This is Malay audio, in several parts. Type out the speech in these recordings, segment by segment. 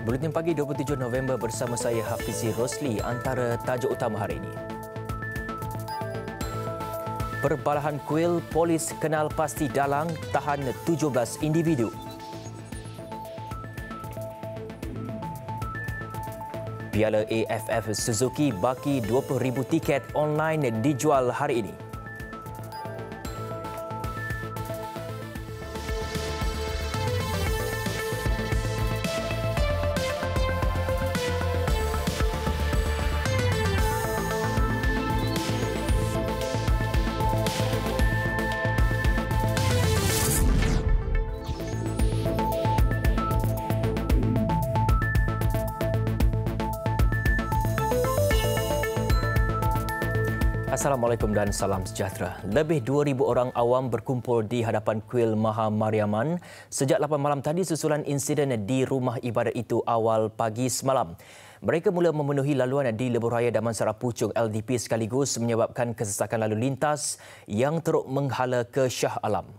Buletin pagi 27 November bersama saya Hafizi Rosli. Antara tajuk utama hari ini. Perbalahan kuil, polis kenal pasti dalang tahan 17 individu. Piala AFF Suzuki baki 20,000 tiket online dijual hari ini. Assalamualaikum dan salam sejahtera. Lebih 2,000 orang awam berkumpul di hadapan kuil Maha Mariaman sejak 8 malam tadi susulan insiden di rumah ibadat itu awal pagi semalam. Mereka mula memenuhi laluan di Lebuhraya Damansara Puchong LDP sekaligus menyebabkan kesesakan lalu lintas yang teruk menghala ke Shah Alam.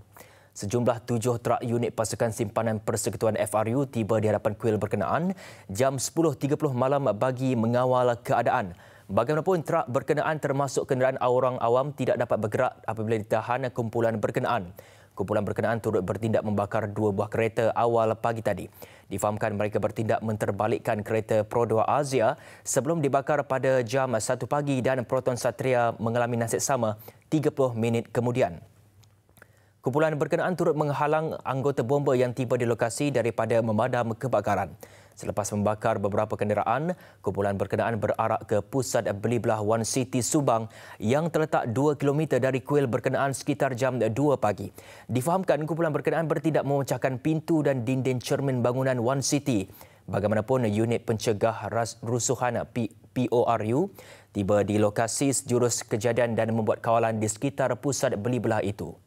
Sejumlah 7 trak unit pasukan simpanan Persekutuan FRU tiba di hadapan kuil berkenaan jam 10.30 malam bagi mengawal keadaan. Bagaimanapun, trak berkenaan termasuk kenderaan orang awam tidak dapat bergerak apabila ditahan kumpulan berkenaan. Kumpulan berkenaan turut bertindak membakar 2 buah kereta awal pagi tadi. Difahamkan mereka bertindak menterbalikkan kereta Pro 2 Asia sebelum dibakar pada jam 1 pagi dan Proton Satria mengalami nasib sama 30 minit kemudian. Kumpulan berkenaan turut menghalang anggota bomba yang tiba di lokasi daripada memadam kebakaran. Selepas membakar beberapa kenderaan, kumpulan berkenaan berarak ke pusat beli belah One City Subang yang terletak 2 km dari kuil berkenaan sekitar jam 2 pagi. Difahamkan kumpulan berkenaan bertindak memecahkan pintu dan dinding cermin bangunan One City. Bagaimanapun, unit pencegah rusuhan PORU tiba di lokasi sejurus kejadian dan membuat kawalan di sekitar pusat beli belah itu.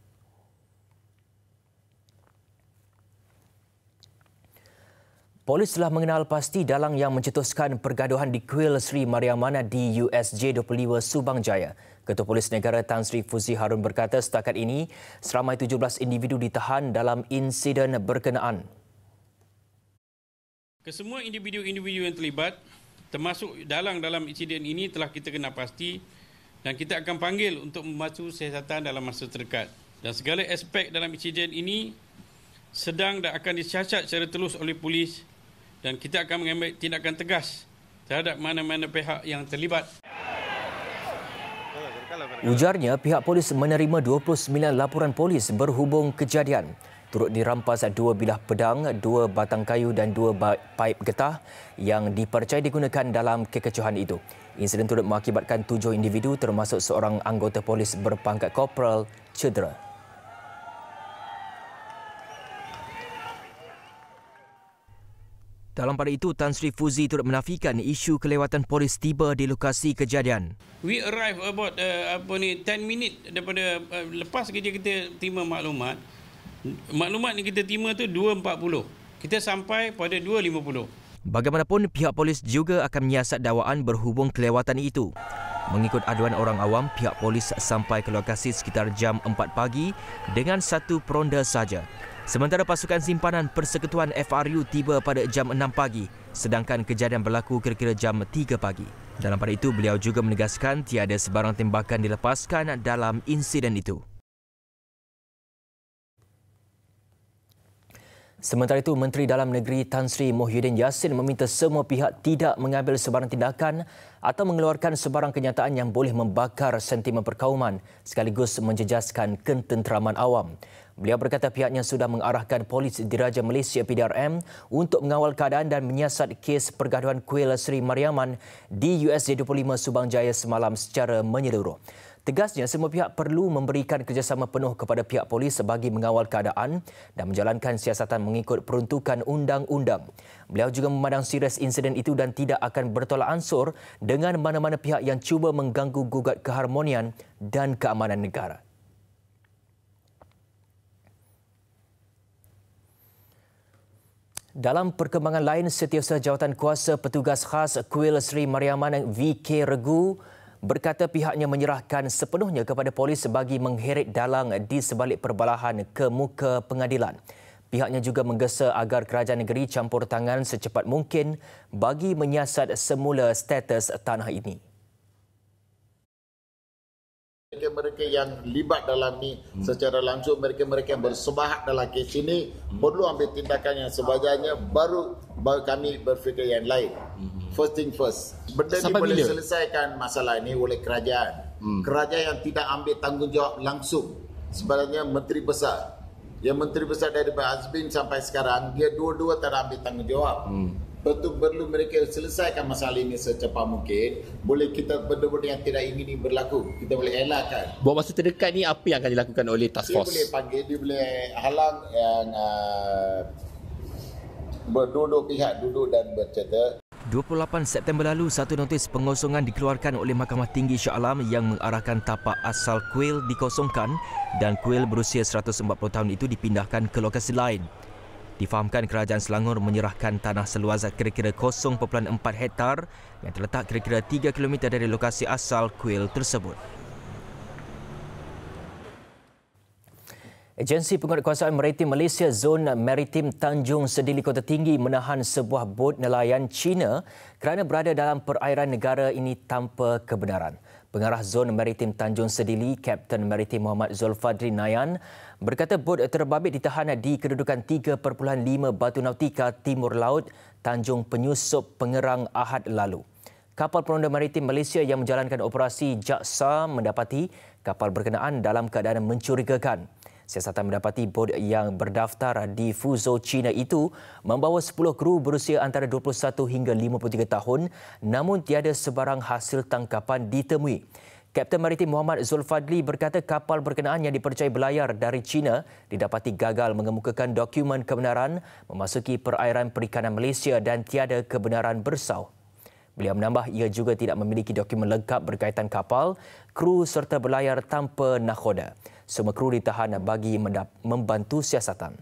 Polis telah mengenal pasti dalang yang mencetuskan pergaduhan di kuil Sri Mariamana di USJ 25 Subang Jaya. Ketua Polis Negara Tan Sri Fuzi Harun berkata setakat ini seramai 17 individu ditahan dalam insiden berkenaan. Kesemua individu-individu yang terlibat termasuk dalang dalam insiden ini telah kita kenal pasti dan kita akan panggil untuk membantu siasatan dalam masa terdekat. Dan segala aspek dalam insiden ini sedang dan akan disiasat secara terus oleh polis dan kita akan mengambil tindakan tegas terhadap mana-mana pihak yang terlibat. Ujarnya pihak polis menerima 29 laporan polis berhubung kejadian. Turut dirampas 2 bilah pedang, 2 batang kayu dan 2 paip getah yang dipercayai digunakan dalam kekecohan itu. Insiden turut mengakibatkan 7 individu termasuk seorang anggota polis berpangkat korporal cedera. Dalam pada itu, Tan Sri Fuzi turut menafikan isu kelewatan polis tiba di lokasi kejadian. We arrive about 10 minit daripada lepas kita terima maklumat. Maklumat yang kita terima tu 2.40. Kita sampai pada 2.50. Bagaimanapun, pihak polis juga akan menyiasat dakwaan berhubung kelewatan itu. Mengikut aduan orang awam, pihak polis sampai ke lokasi sekitar jam 4 pagi dengan 1 peronda saja. Sementara pasukan simpanan Persekutuan FRU tiba pada jam 6 pagi, sedangkan kejadian berlaku kira-kira jam 3 pagi. Dalam pada itu, beliau juga menegaskan tiada sebarang tembakan dilepaskan dalam insiden itu. Sementara itu, Menteri Dalam Negeri Tan Sri Muhyiddin Yassin meminta semua pihak tidak mengambil sebarang tindakan atau mengeluarkan sebarang kenyataan yang boleh membakar sentimen perkauman sekaligus menjejaskan ketenteraman awam. Beliau berkata pihaknya sudah mengarahkan Polis Diraja Malaysia PDRM untuk mengawal keadaan dan menyiasat kes pergaduhan kuil Sri Mariaman di USJ 25 Subang Jaya semalam secara menyeluruh. Tegasnya, semua pihak perlu memberikan kerjasama penuh kepada pihak polis bagi mengawal keadaan dan menjalankan siasatan mengikut peruntukan undang-undang. Beliau juga memandang serius insiden itu dan tidak akan bertolak ansur dengan mana-mana pihak yang cuba mengganggu gugat keharmonian dan keamanan negara. Dalam perkembangan lain, Setiausaha Jawatan Kuasa Petugas Khas Kuil Sri Mariaman VK Regu berkata pihaknya menyerahkan sepenuhnya kepada polis bagi mengheret dalang di sebalik perbalahan ke muka pengadilan. Pihaknya juga menggesa agar kerajaan negeri campur tangan secepat mungkin bagi menyiasat semula status tanah ini. Mereka yang libat dalam ni secara langsung, mereka yang bersebahag dalam kes ini perlu ambil tindakan yang sebajarnya, baru kami berfikir yang lain. First thing first, benda ni boleh selesaikan masalah ini oleh kerajaan. Kerajaan yang tidak ambil tanggungjawab langsung, sebenarnya Menteri Besar. Yang Menteri Besar daripada Azmin sampai sekarang, dia dua-dua tak ambil tanggungjawab. Betul, perlu mereka selesaikan masalah ini secepat mungkin. Boleh kita benda-benda yang tidak ingin ini berlaku, kita boleh elakkan. Buat masa terdekat ni apa yang akan dilakukan oleh task force? Dia boleh panggil, dia boleh halang yang berdua pihak duduk dan bercerita. 28 September lalu, satu notis pengosongan dikeluarkan oleh Mahkamah Tinggi Shah Alam yang mengarahkan tapak asal kuil dikosongkan dan kuil berusia 140 tahun itu dipindahkan ke lokasi lain. Difahamkan kerajaan Selangor menyerahkan tanah seluas kira-kira 0.4 hektar yang terletak kira-kira 3 km dari lokasi asal kuil tersebut. Agensi Penguatkuasaan Maritim Malaysia Zon Maritim Tanjung Sedili Kota Tinggi menahan sebuah bot nelayan Cina kerana berada dalam perairan negara ini tanpa kebenaran. Pengarah Zon Maritim Tanjung Sedili, Kapten Maritim Muhammad Zulfadri Nayan, berkata bot terbabit ditahan di kedudukan 3.5 Batu Nautika Timur Laut, Tanjung Penyusup Pengerang Ahad lalu. Kapal peronda maritim Malaysia yang menjalankan operasi JAXA mendapati kapal berkenaan dalam keadaan mencurigakan. Siasatan mendapati bot yang berdaftar di Fuzhou, China itu membawa 10 kru berusia antara 21 hingga 53 tahun, namun tiada sebarang hasil tangkapan ditemui. Kapten Maritim Muhammad Zulfadli berkata kapal berkenaan yang dipercayai berlayar dari China didapati gagal mengemukakan dokumen kebenaran memasuki perairan perikanan Malaysia dan tiada kebenaran bersau. Beliau menambah ia juga tidak memiliki dokumen lengkap berkaitan kapal, kru serta berlayar tanpa nakhoda. Semua kru ditahan bagi membantu siasatan.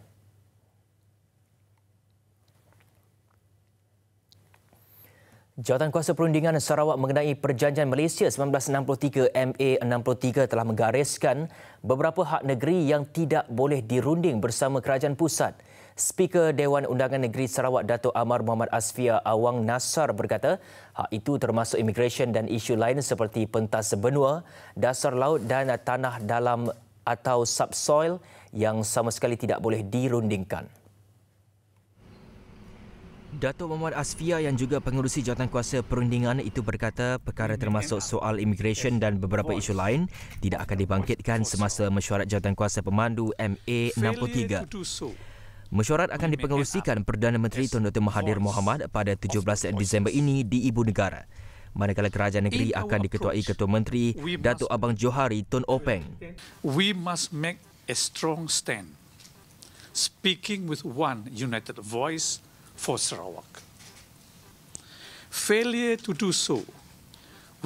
Jawatankuasa Perundingan Sarawak mengenai Perjanjian Malaysia 1963 MA63 telah menggariskan beberapa hak negeri yang tidak boleh dirunding bersama kerajaan pusat. Speaker Dewan Undangan Negeri Sarawak Datuk Amar Muhammad Asfia Awang Nasar berkata hak itu termasuk immigration dan isu lain seperti pentas benua, dasar laut dan tanah dalam atau subsoil yang sama sekali tidak boleh dirundingkan. Datuk Muhammad Asfia yang juga pengerusi Jawatankuasa Perundingan itu berkata perkara termasuk soal immigration dan beberapa isu lain tidak akan dibangkitkan semasa mesyuarat Jawatankuasa Pemandu MA63. Mesyuarat akan dipengerusikan Perdana Menteri Tun Dr. Mahathir Mohamad pada 17 Disember ini di Ibu Negara. Manakala kerajaan negeri akan diketuai Ketua Menteri Datuk Abang Johari Tun Openg. We must make a strong stand, speaking with one united voice for Sarawak. Failure to do so,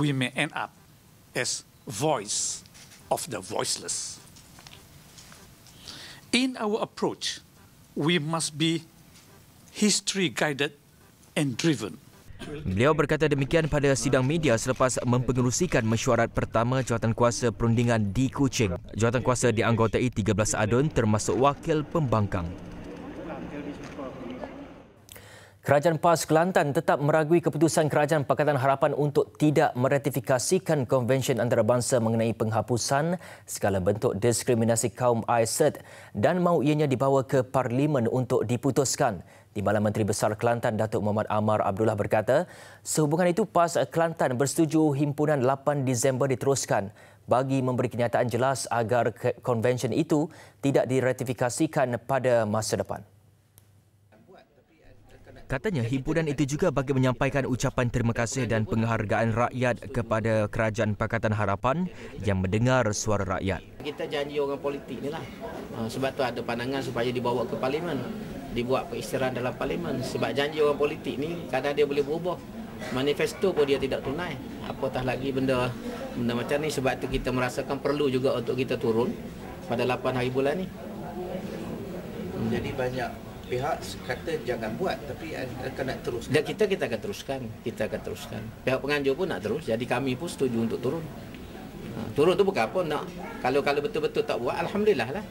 we may end up as voice of the voiceless. In our approach, we must be history-guided and driven. Beliau berkata demikian pada sidang media selepas mempengerusikan mesyuarat pertama Jawatankuasa Perundingan di Kuching. Jawatankuasa dianggotai 13 adun termasuk wakil pembangkang. Kerajaan PAS Kelantan tetap meragui keputusan Kerajaan Pakatan Harapan untuk tidak meratifikasikan Konvensyen Antarabangsa mengenai penghapusan segala bentuk diskriminasi kaum AISET dan mahu ianya dibawa ke Parlimen untuk diputuskan. Timbalan Menteri Besar Kelantan Datuk Muhammad Amar Abdullah berkata, sehubungan itu PAS Kelantan bersetuju himpunan 8 Disember diteruskan bagi memberi kenyataan jelas agar konvensyen itu tidak diratifikasikan pada masa depan. Katanya himpunan itu juga bagi menyampaikan ucapan terima kasih dan penghargaan rakyat kepada Kerajaan Pakatan Harapan yang mendengar suara rakyat. Kita janji orang politik ni lah. Sebab tu ada pandangan supaya dibawa ke Parlimen. Dibuat peristirahatan dalam Parlimen. Sebab janji orang politik ni kadang dia boleh berubah. Manifesto pun dia tidak tunai. Apatah lagi benda macam ni. Sebab tu kita merasakan perlu juga untuk kita turun pada 8 hari bulan ni. Jadi banyak pihak kata jangan buat tapi akan nak teruskan. Dan kita akan teruskan. Kita akan teruskan. Pihak penganjur pun nak terus. Jadi kami pun setuju untuk turun. Turun tu bukan apa nak. Kalau betul-betul tak buat, alhamdulillah lah.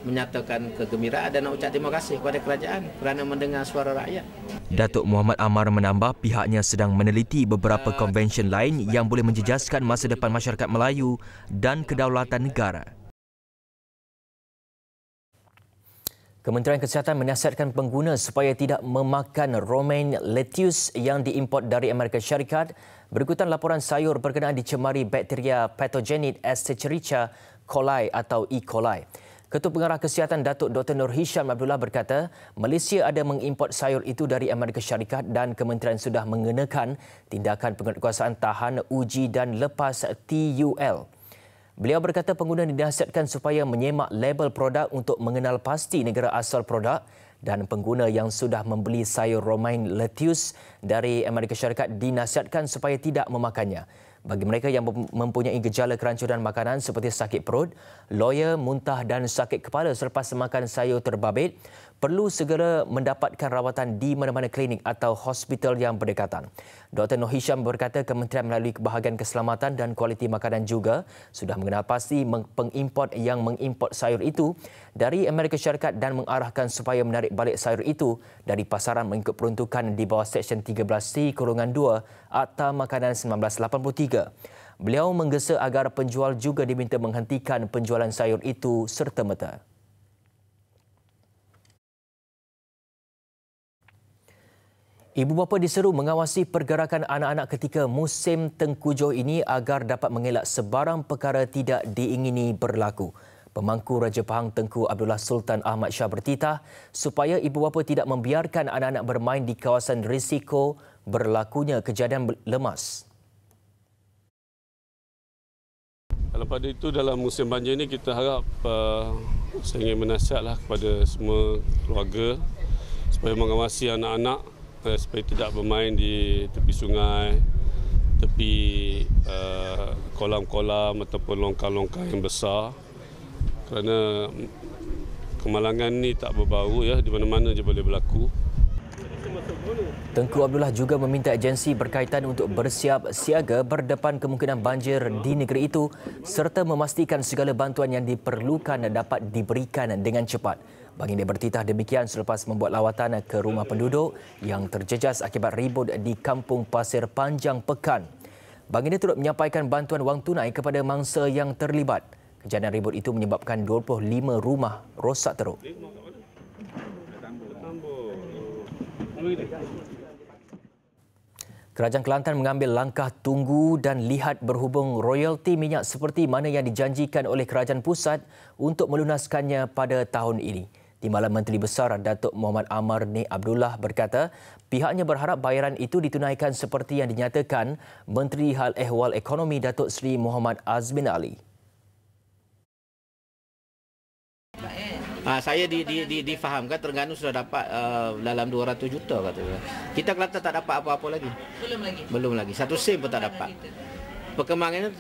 menyatakan kegembiraan dan nak ucap terima kasih kepada kerajaan kerana mendengar suara rakyat. Datuk Muhammad Amar menambah pihaknya sedang meneliti beberapa konvensyen lain yang boleh menjejaskan masa depan masyarakat Melayu dan kedaulatan negara. Kementerian Kesihatan menasihatkan pengguna supaya tidak memakan romaine lettuce yang diimport dari Amerika Syarikat berikutan laporan sayur berkenaan dicemari bakteria patogenik Escherichia coli atau E. coli. Ketua Pengarah Kesihatan Datuk Dr. Nur Hisham Abdullah berkata, Malaysia ada mengimport sayur itu dari Amerika Syarikat dan kementerian sudah mengenakan tindakan penguatkuasaan tahan, uji dan lepas TUL. Beliau berkata pengguna dinasihatkan supaya menyemak label produk untuk mengenal pasti negara asal produk dan pengguna yang sudah membeli sayur romaine lettuce dari Amerika Syarikat dinasihatkan supaya tidak memakannya. Bagi mereka yang mempunyai gejala kerancuran makanan seperti sakit perut, loya, muntah dan sakit kepala selepas makan sayur terbabit, perlu segera mendapatkan rawatan di mana-mana klinik atau hospital yang berdekatan. Dr. Nur Hisham berkata kementerian melalui Kebahagiaan Keselamatan dan Kualiti Makanan juga sudah mengenal pasti pengimport yang mengimport sayur itu dari Amerika Syarikat dan mengarahkan supaya menarik balik sayur itu dari pasaran mengikut peruntukan di bawah Seksyen 13C/2 Akta Makanan 1983. Beliau menggesa agar penjual juga diminta menghentikan penjualan sayur itu serta-merta. Ibu bapa diseru mengawasi pergerakan anak-anak ketika musim tengkujuh ini agar dapat mengelak sebarang perkara tidak diingini berlaku. Pemangku Raja Pahang Tengku Abdullah Sultan Ahmad Shah bertitah supaya ibu bapa tidak membiarkan anak-anak bermain di kawasan risiko berlakunya kejadian lemas. Lepas itu dalam musim banjir ini kita harap saya ingin menasihatlah kepada semua keluarga supaya mengawasi anak-anak supaya tidak bermain di tepi sungai, tepi kolam-kolam ataupun longkang-longkang yang besar. Kerana kemalangan ni tak berbau ya, di mana-mana je boleh berlaku. Tengku Abdullah juga meminta agensi berkaitan untuk bersiap siaga berdepan kemungkinan banjir di negeri itu serta memastikan segala bantuan yang diperlukan dapat diberikan dengan cepat. Baginda bertitah demikian selepas membuat lawatan ke rumah penduduk yang terjejas akibat ribut di Kampung Pasir Panjang Pekan. Baginda turut menyampaikan bantuan wang tunai kepada mangsa yang terlibat. Kejadian ribut itu menyebabkan 25 rumah rosak teruk. Kerajaan Kelantan mengambil langkah tunggu dan lihat berhubung royalti minyak seperti mana yang dijanjikan oleh Kerajaan Pusat untuk melunaskannya pada tahun ini. Timbalan Menteri Besar Datuk Muhammad Amar Nik Abdullah berkata pihaknya berharap bayaran itu ditunaikan seperti yang dinyatakan Menteri Hal Ehwal Ekonomi Datuk Seri Muhammad Azmin Ali. Saya difahamkan Terengganu sudah dapat dalam 200 juta katanya. Kita Kelantan tak dapat apa-apa lagi. Belum lagi. 1 sen pun tak dapat. Perkembangannya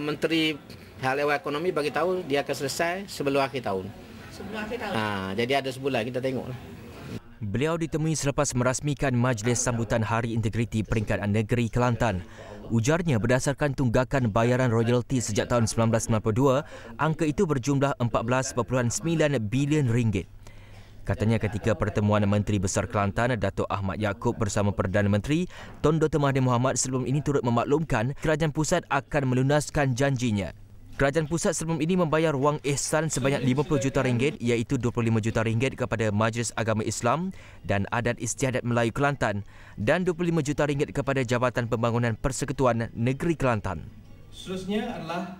Menteri Hal Ehwal Ekonomi bagi tahu dia akan selesai sebelum akhir tahun. Jadi ada sebulan kita tengoklah. Beliau ditemui selepas merasmikan Majlis Sambutan Hari Integriti Peringkat Negeri Kelantan. Ujarnya berdasarkan tunggakan bayaran royalti sejak tahun 1992, angka itu berjumlah 14.9 bilion ringgit. Katanya ketika pertemuan Menteri Besar Kelantan, Datuk Ahmad Yaakob bersama Perdana Menteri Tun Dr. Mahathir Mohamad sebelum ini turut memaklumkan Kerajaan Pusat akan melunaskan janjinya. Kerajaan Pusat sebelum ini membayar wang ihsan sebanyak 50 juta ringgit iaitu 25 juta ringgit kepada Majlis Agama Islam dan Adat Istiadat Melayu Kelantan dan 25 juta ringgit kepada Jabatan Pembangunan Persekutuan Negeri Kelantan. Seterusnya adalah